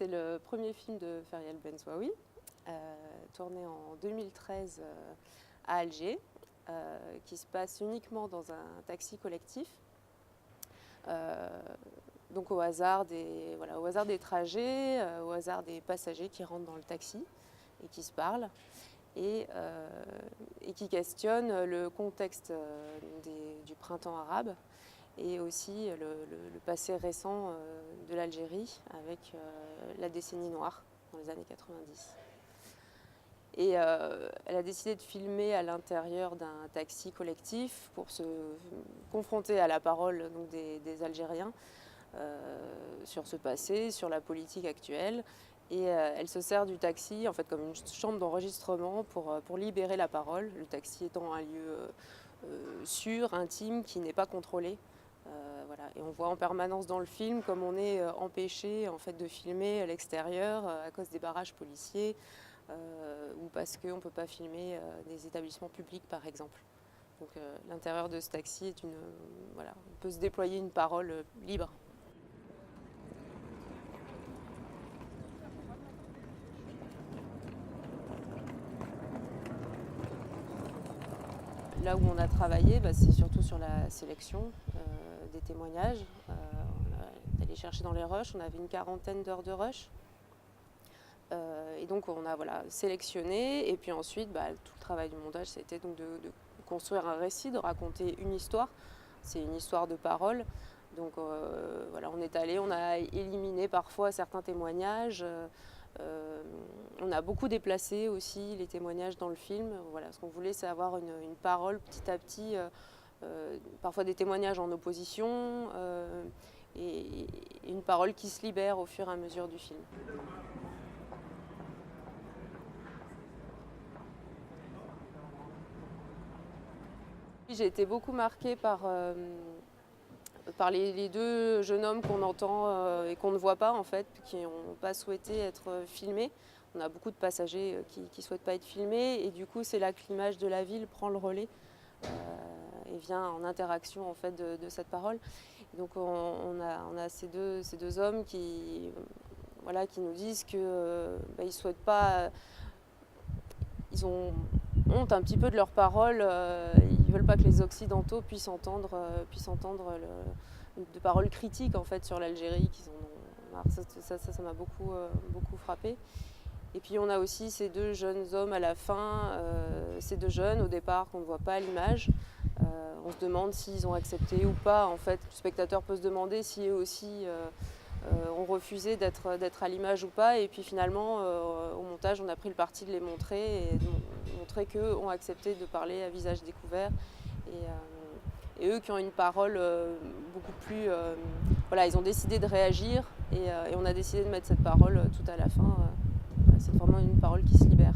C'est le premier film de Ferial Benzouaoui, tourné en 2013 à Alger, qui se passe uniquement dans un taxi collectif. Donc au hasard des trajets, au hasard des passagers qui rentrent dans le taxi et qui se parlent et qui questionnent le contexte du printemps arabe et aussi le passé récent de l'Algérie avec la décennie noire dans les années 90. Et elle a décidé de filmer à l'intérieur d'un taxi collectif pour se confronter à la parole donc, des Algériens sur ce passé, sur la politique actuelle. Et elle se sert du taxi en fait, comme une chambre d'enregistrement pour libérer la parole, le taxi étant un lieu sûr, intime, qui n'est pas contrôlé. Voilà. Et on voit en permanence dans le film comme on est empêché en fait, de filmer l'extérieur à cause des barrages policiers ou parce qu'on ne peut pas filmer des établissements publics par exemple. Donc l'intérieur de ce taxi est voilà, on peut se déployer une parole libre. Là où on a travaillé, c'est surtout sur la sélection des témoignages. On est allé chercher dans les rushs, on avait une 40aine d'heures de rush. Et donc on a sélectionné et puis ensuite tout le travail du montage c'était donc de construire un récit, de raconter une histoire. C'est une histoire de parole. Donc on est allé, on a éliminé parfois certains témoignages. On a beaucoup déplacé aussi les témoignages dans le film. Voilà, ce qu'on voulait, c'est avoir une parole petit à petit, parfois des témoignages en opposition et une parole qui se libère au fur et à mesure du film. J'ai été beaucoup marquée par les deux jeunes hommes qu'on entend et qu'on ne voit pas en fait, qui n'ont pas souhaité être filmés. On a beaucoup de passagers qui ne souhaitent pas être filmés et du coup c'est là que l'image de la ville prend le relais et vient en interaction en fait de cette parole. Et donc on a ces deux hommes qui nous disent qu'ils ne souhaitent pas, ils ont honte un petit peu de leurs paroles, ils ne veulent pas que les Occidentaux puissent entendre de paroles critiques en fait, sur l'Algérie, qu'ils en ont marre. Ça m'a beaucoup frappé. Et puis on a aussi ces deux jeunes hommes à la fin, ces deux jeunes au départ qu'on ne voit pas à l'image. On se demande s'ils ont accepté ou pas. En fait, le spectateur peut se demander si eux aussi ont refusé d'être à l'image ou pas. Et puis finalement, au montage, on a pris le parti de les montrer et de montrer qu'eux ont accepté de parler à visage découvert. Et eux qui ont une parole beaucoup plus... ils ont décidé de réagir et on a décidé de mettre cette parole tout à la fin. C'est vraiment une parole qui se libère.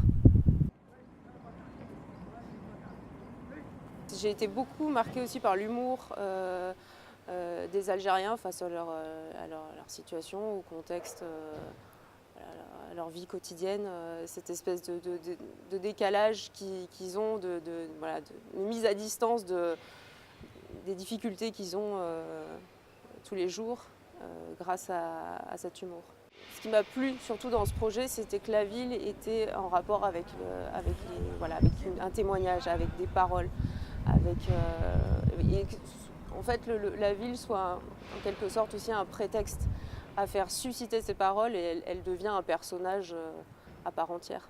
J'ai été beaucoup marquée aussi par l'humour des Algériens face à leur situation, au contexte, à leur vie quotidienne, cette espèce de décalage qu'ils ont, de mise à distance des difficultés qu'ils ont tous les jours grâce à cet humour. Ce qui m'a plu surtout dans ce projet, c'était que la ville était en rapport avec un témoignage, avec des paroles, et en fait la ville soit en quelque sorte aussi un prétexte à faire susciter ces paroles et elle devient un personnage à part entière.